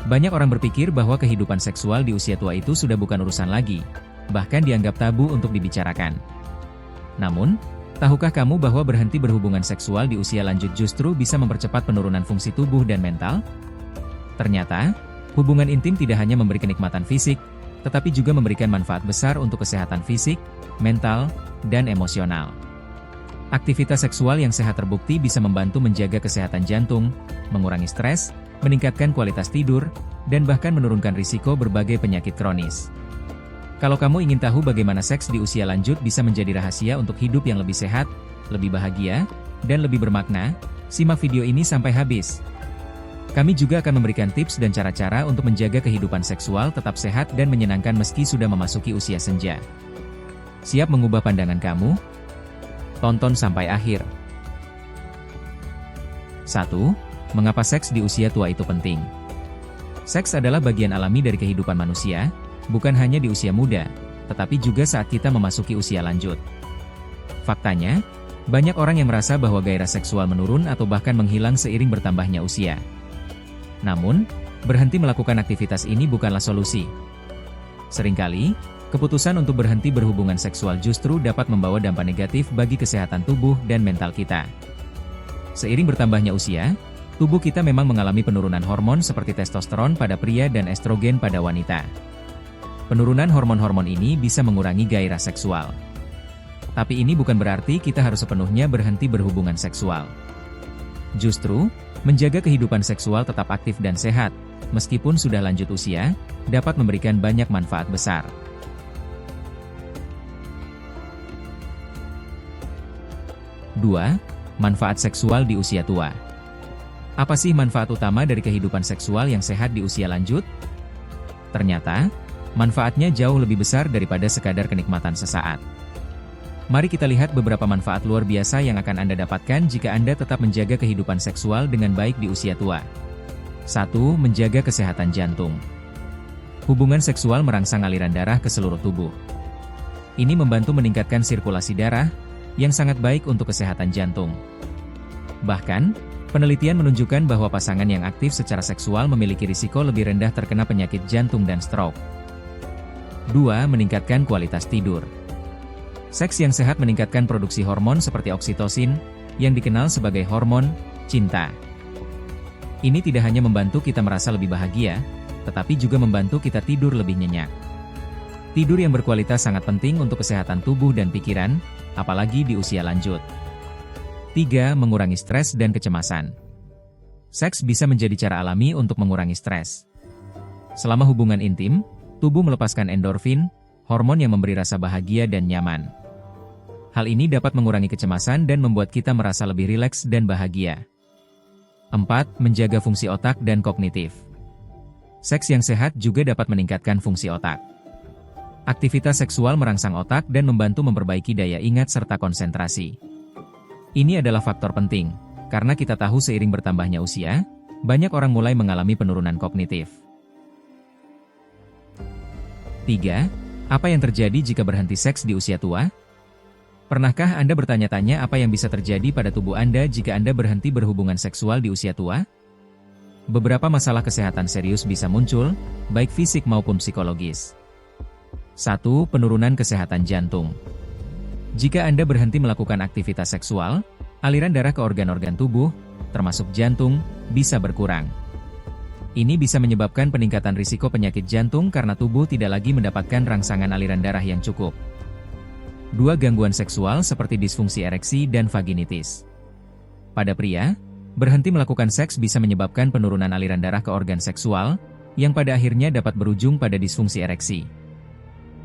Banyak orang berpikir bahwa kehidupan seksual di usia tua itu sudah bukan urusan lagi, bahkan dianggap tabu untuk dibicarakan. Namun, tahukah kamu bahwa berhenti berhubungan seksual di usia lanjut justru bisa mempercepat penurunan fungsi tubuh dan mental? Ternyata, hubungan intim tidak hanya memberi kenikmatan fisik, tetapi juga memberikan manfaat besar untuk kesehatan fisik, mental, dan emosional. Aktivitas seksual yang sehat terbukti bisa membantu menjaga kesehatan jantung, mengurangi stres, meningkatkan kualitas tidur, dan bahkan menurunkan risiko berbagai penyakit kronis. Kalau kamu ingin tahu bagaimana seks di usia lanjut bisa menjadi rahasia untuk hidup yang lebih sehat, lebih bahagia, dan lebih bermakna, simak video ini sampai habis. Kami juga akan memberikan tips dan cara-cara untuk menjaga kehidupan seksual tetap sehat dan menyenangkan meski sudah memasuki usia senja. Siap mengubah pandangan kamu? Tonton sampai akhir. 1. Mengapa seks di usia tua itu penting? Seks adalah bagian alami dari kehidupan manusia, bukan hanya di usia muda, tetapi juga saat kita memasuki usia lanjut. Faktanya, banyak orang yang merasa bahwa gairah seksual menurun atau bahkan menghilang seiring bertambahnya usia. Namun, berhenti melakukan aktivitas ini bukanlah solusi. Seringkali, keputusan untuk berhenti berhubungan seksual justru dapat membawa dampak negatif bagi kesehatan tubuh dan mental kita. Seiring bertambahnya usia, tubuh kita memang mengalami penurunan hormon seperti testosteron pada pria dan estrogen pada wanita. Penurunan hormon-hormon ini bisa mengurangi gairah seksual. Tapi ini bukan berarti kita harus sepenuhnya berhenti berhubungan seksual. Justru, menjaga kehidupan seksual tetap aktif dan sehat, meskipun sudah lanjut usia, dapat memberikan banyak manfaat besar. 2. Manfaat seksual di usia tua. Apa sih manfaat utama dari kehidupan seksual yang sehat di usia lanjut? Ternyata, manfaatnya jauh lebih besar daripada sekadar kenikmatan sesaat. Mari kita lihat beberapa manfaat luar biasa yang akan Anda dapatkan jika Anda tetap menjaga kehidupan seksual dengan baik di usia tua. 1. Menjaga kesehatan jantung. Hubungan seksual merangsang aliran darah ke seluruh tubuh. Ini membantu meningkatkan sirkulasi darah, yang sangat baik untuk kesehatan jantung. Bahkan, penelitian menunjukkan bahwa pasangan yang aktif secara seksual memiliki risiko lebih rendah terkena penyakit jantung dan stroke. 2. Meningkatkan kualitas tidur. Seks yang sehat meningkatkan produksi hormon seperti oksitosin, yang dikenal sebagai hormon cinta. Ini tidak hanya membantu kita merasa lebih bahagia, tetapi juga membantu kita tidur lebih nyenyak. Tidur yang berkualitas sangat penting untuk kesehatan tubuh dan pikiran, apalagi di usia lanjut. 3. Mengurangi stres dan kecemasan. Seks bisa menjadi cara alami untuk mengurangi stres. Selama hubungan intim, tubuh melepaskan endorfin, hormon yang memberi rasa bahagia dan nyaman. Hal ini dapat mengurangi kecemasan dan membuat kita merasa lebih rileks dan bahagia. 4. Menjaga fungsi otak dan kognitif. Seks yang sehat juga dapat meningkatkan fungsi otak. Aktivitas seksual merangsang otak dan membantu memperbaiki daya ingat serta konsentrasi. Ini adalah faktor penting, karena kita tahu seiring bertambahnya usia, banyak orang mulai mengalami penurunan kognitif. 3. Apa yang terjadi jika berhenti seks di usia tua? Pernahkah Anda bertanya-tanya apa yang bisa terjadi pada tubuh Anda jika Anda berhenti berhubungan seksual di usia tua? Beberapa masalah kesehatan serius bisa muncul, baik fisik maupun psikologis. 1. Penurunan kesehatan jantung. Jika Anda berhenti melakukan aktivitas seksual, aliran darah ke organ-organ tubuh, termasuk jantung, bisa berkurang. Ini bisa menyebabkan peningkatan risiko penyakit jantung karena tubuh tidak lagi mendapatkan rangsangan aliran darah yang cukup. 2. Gangguan seksual seperti disfungsi ereksi dan vaginitis. Pada pria, berhenti melakukan seks bisa menyebabkan penurunan aliran darah ke organ seksual, yang pada akhirnya dapat berujung pada disfungsi ereksi.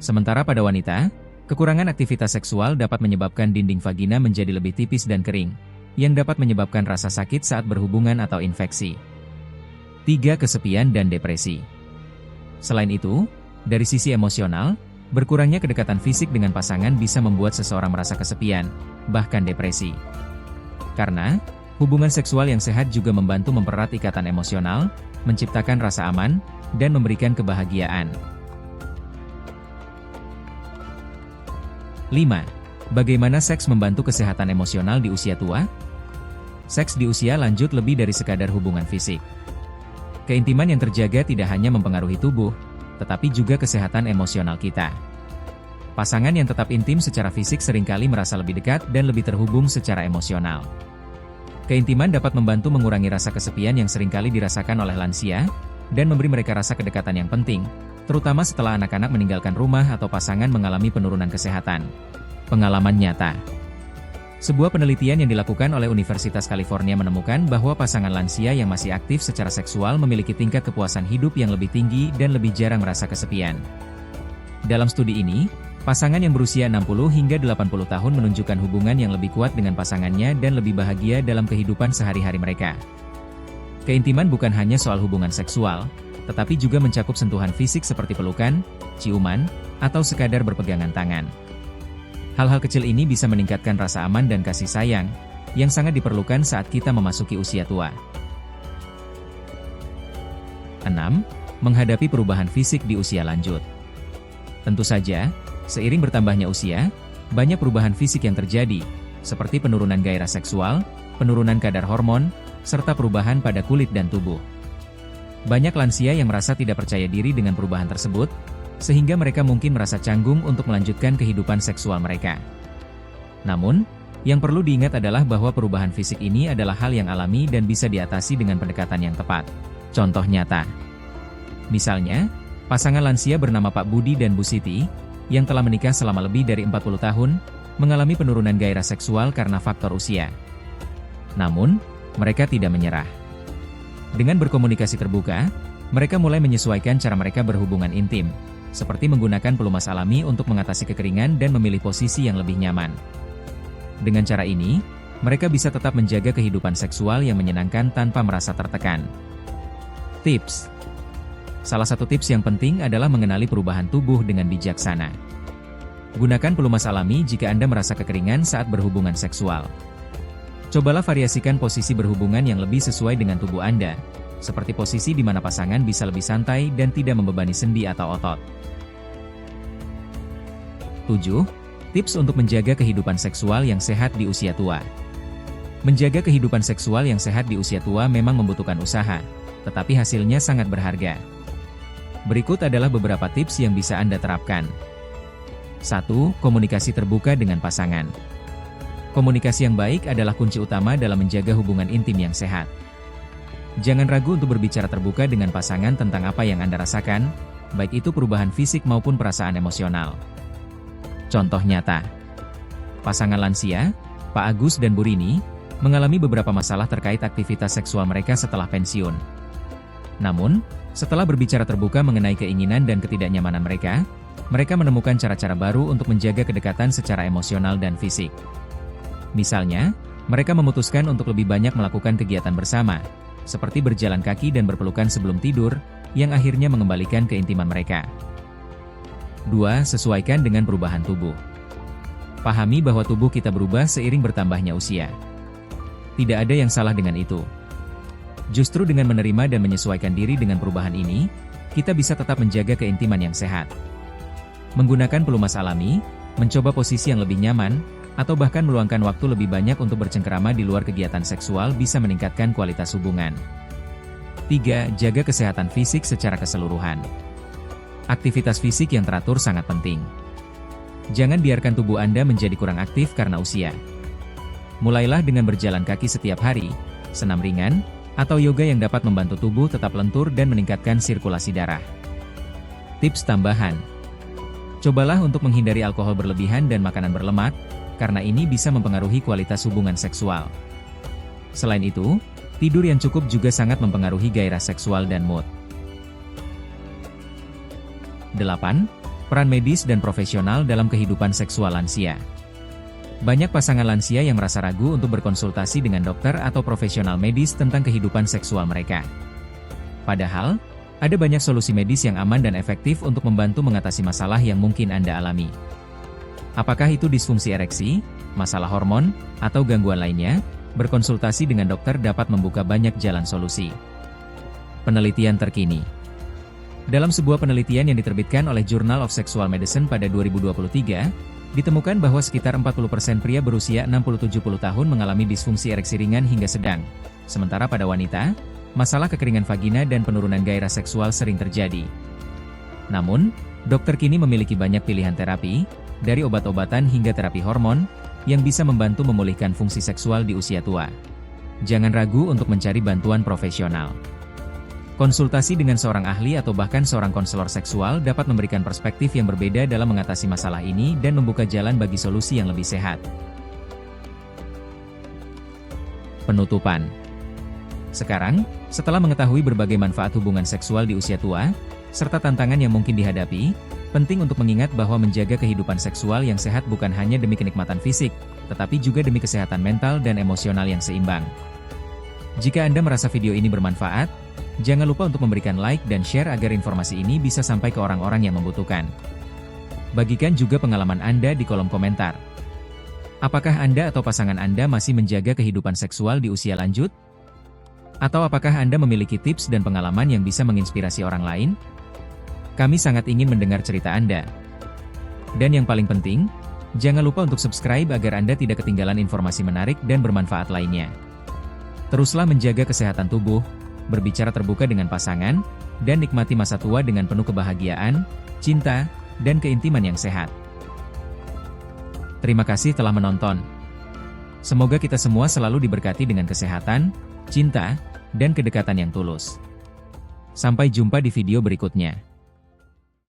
Sementara pada wanita, kekurangan aktivitas seksual dapat menyebabkan dinding vagina menjadi lebih tipis dan kering, yang dapat menyebabkan rasa sakit saat berhubungan atau infeksi. 3. Kesepian dan depresi. Selain itu, dari sisi emosional, berkurangnya kedekatan fisik dengan pasangan bisa membuat seseorang merasa kesepian, bahkan depresi. Karena, hubungan seksual yang sehat juga membantu mempererat ikatan emosional, menciptakan rasa aman, dan memberikan kebahagiaan. 5. Bagaimana seks membantu kesehatan emosional di usia tua? Seks di usia lanjut lebih dari sekadar hubungan fisik. Keintiman yang terjaga tidak hanya mempengaruhi tubuh, tetapi juga kesehatan emosional kita. Pasangan yang tetap intim secara fisik seringkali merasa lebih dekat dan lebih terhubung secara emosional. Keintiman dapat membantu mengurangi rasa kesepian yang seringkali dirasakan oleh lansia, dan memberi mereka rasa kedekatan yang penting, terutama setelah anak-anak meninggalkan rumah atau pasangan mengalami penurunan kesehatan. Pengalaman nyata. Sebuah penelitian yang dilakukan oleh Universitas California menemukan bahwa pasangan lansia yang masih aktif secara seksual memiliki tingkat kepuasan hidup yang lebih tinggi dan lebih jarang merasa kesepian. Dalam studi ini, pasangan yang berusia 60 hingga 80 tahun menunjukkan hubungan yang lebih kuat dengan pasangannya dan lebih bahagia dalam kehidupan sehari-hari mereka. Keintiman bukan hanya soal hubungan seksual, tetapi juga mencakup sentuhan fisik seperti pelukan, ciuman, atau sekadar berpegangan tangan. Hal-hal kecil ini bisa meningkatkan rasa aman dan kasih sayang, yang sangat diperlukan saat kita memasuki usia tua. 6. Menghadapi perubahan fisik di usia lanjut. Tentu saja, seiring bertambahnya usia, banyak perubahan fisik yang terjadi, seperti penurunan gairah seksual, penurunan kadar hormon, serta perubahan pada kulit dan tubuh. Banyak lansia yang merasa tidak percaya diri dengan perubahan tersebut, sehingga mereka mungkin merasa canggung untuk melanjutkan kehidupan seksual mereka. Namun, yang perlu diingat adalah bahwa perubahan fisik ini adalah hal yang alami dan bisa diatasi dengan pendekatan yang tepat. Contoh nyata. Misalnya, pasangan lansia bernama Pak Budi dan Bu Siti, yang telah menikah selama lebih dari 40 tahun, mengalami penurunan gairah seksual karena faktor usia. Namun, mereka tidak menyerah. Dengan berkomunikasi terbuka, mereka mulai menyesuaikan cara mereka berhubungan intim, seperti menggunakan pelumas alami untuk mengatasi kekeringan dan memilih posisi yang lebih nyaman. Dengan cara ini, mereka bisa tetap menjaga kehidupan seksual yang menyenangkan tanpa merasa tertekan. Tips. Salah satu tips yang penting adalah mengenali perubahan tubuh dengan bijaksana. Gunakan pelumas alami jika Anda merasa kekeringan saat berhubungan seksual. Cobalah variasikan posisi berhubungan yang lebih sesuai dengan tubuh Anda, seperti posisi di mana pasangan bisa lebih santai dan tidak membebani sendi atau otot. 7. Tips untuk menjaga kehidupan seksual yang sehat di usia tua. Menjaga kehidupan seksual yang sehat di usia tua memang membutuhkan usaha, tetapi hasilnya sangat berharga. Berikut adalah beberapa tips yang bisa Anda terapkan. 1. Komunikasi terbuka dengan pasangan. Komunikasi yang baik adalah kunci utama dalam menjaga hubungan intim yang sehat. Jangan ragu untuk berbicara terbuka dengan pasangan tentang apa yang Anda rasakan, baik itu perubahan fisik maupun perasaan emosional. Contoh nyata. Pasangan lansia, Pak Agus dan Bu Rini, mengalami beberapa masalah terkait aktivitas seksual mereka setelah pensiun. Namun, setelah berbicara terbuka mengenai keinginan dan ketidaknyamanan mereka menemukan cara-cara baru untuk menjaga kedekatan secara emosional dan fisik. Misalnya, mereka memutuskan untuk lebih banyak melakukan kegiatan bersama, seperti berjalan kaki dan berpelukan sebelum tidur, yang akhirnya mengembalikan keintiman mereka. 2. Sesuaikan dengan perubahan tubuh. Pahami bahwa tubuh kita berubah seiring bertambahnya usia. Tidak ada yang salah dengan itu. Justru dengan menerima dan menyesuaikan diri dengan perubahan ini, kita bisa tetap menjaga keintiman yang sehat. Menggunakan pelumas alami, mencoba posisi yang lebih nyaman, atau bahkan meluangkan waktu lebih banyak untuk bercengkerama di luar kegiatan seksual bisa meningkatkan kualitas hubungan. 3. Jaga kesehatan fisik secara keseluruhan. Aktivitas fisik yang teratur sangat penting. Jangan biarkan tubuh Anda menjadi kurang aktif karena usia. Mulailah dengan berjalan kaki setiap hari, senam ringan, atau yoga yang dapat membantu tubuh tetap lentur dan meningkatkan sirkulasi darah. Tips tambahan. Cobalah untuk menghindari alkohol berlebihan dan makanan berlemak, karena ini bisa mempengaruhi kualitas hubungan seksual. Selain itu, tidur yang cukup juga sangat mempengaruhi gairah seksual dan mood. 8. Peran medis dan profesional dalam kehidupan seksual lansia. Banyak pasangan lansia yang merasa ragu untuk berkonsultasi dengan dokter atau profesional medis tentang kehidupan seksual mereka. Padahal, ada banyak solusi medis yang aman dan efektif untuk membantu mengatasi masalah yang mungkin Anda alami. Apakah itu disfungsi ereksi, masalah hormon, atau gangguan lainnya? Berkonsultasi dengan dokter dapat membuka banyak jalan solusi. Penelitian terkini. Dalam sebuah penelitian yang diterbitkan oleh Journal of Sexual Medicine pada 2023, ditemukan bahwa sekitar 40% pria berusia 60-70 tahun mengalami disfungsi ereksi ringan hingga sedang. Sementara pada wanita, masalah kekeringan vagina dan penurunan gairah seksual sering terjadi. Namun, dokter kini memiliki banyak pilihan terapi, dari obat-obatan hingga terapi hormon, yang bisa membantu memulihkan fungsi seksual di usia tua. Jangan ragu untuk mencari bantuan profesional. Konsultasi dengan seorang ahli atau bahkan seorang konselor seksual dapat memberikan perspektif yang berbeda dalam mengatasi masalah ini dan membuka jalan bagi solusi yang lebih sehat. Penutupan. Sekarang, setelah mengetahui berbagai manfaat hubungan seksual di usia tua, serta tantangan yang mungkin dihadapi, penting untuk mengingat bahwa menjaga kehidupan seksual yang sehat bukan hanya demi kenikmatan fisik, tetapi juga demi kesehatan mental dan emosional yang seimbang. Jika Anda merasa video ini bermanfaat, jangan lupa untuk memberikan like dan share agar informasi ini bisa sampai ke orang-orang yang membutuhkan. Bagikan juga pengalaman Anda di kolom komentar. Apakah Anda atau pasangan Anda masih menjaga kehidupan seksual di usia lanjut? Atau apakah Anda memiliki tips dan pengalaman yang bisa menginspirasi orang lain? Kami sangat ingin mendengar cerita Anda. Dan yang paling penting, jangan lupa untuk subscribe agar Anda tidak ketinggalan informasi menarik dan bermanfaat lainnya. Teruslah menjaga kesehatan tubuh, berbicara terbuka dengan pasangan, dan nikmati masa tua dengan penuh kebahagiaan, cinta, dan keintiman yang sehat. Terima kasih telah menonton. Semoga kita semua selalu diberkati dengan kesehatan, cinta, dan kedekatan yang tulus. Sampai jumpa di video berikutnya.